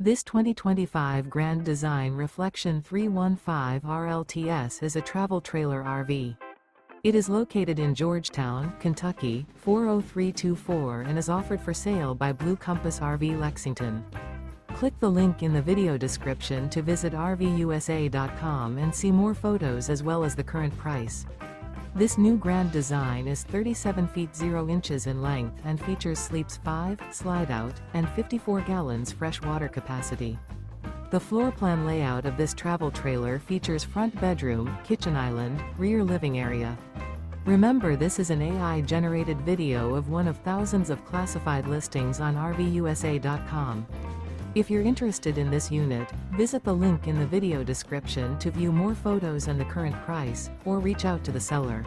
This 2025 Grand Design Reflection 315 RLTS is a travel trailer RV. It is located in Georgetown, Kentucky, 40324 and is offered for sale by Blue Compass RV Lexington. Click the link in the video description to visit RVUSA.com and see more photos as well as the current price. This new Grand Design is 37 feet 0 inches in length and features sleeps 5, slide-out, and 54 gallons fresh water capacity. The floor plan layout of this travel trailer features front bedroom, kitchen island, rear living area. Remember, this is an AI-generated video of one of thousands of classified listings on RVUSA.com. If you're interested in this unit, visit the link in the video description to view more photos and the current price, or reach out to the seller.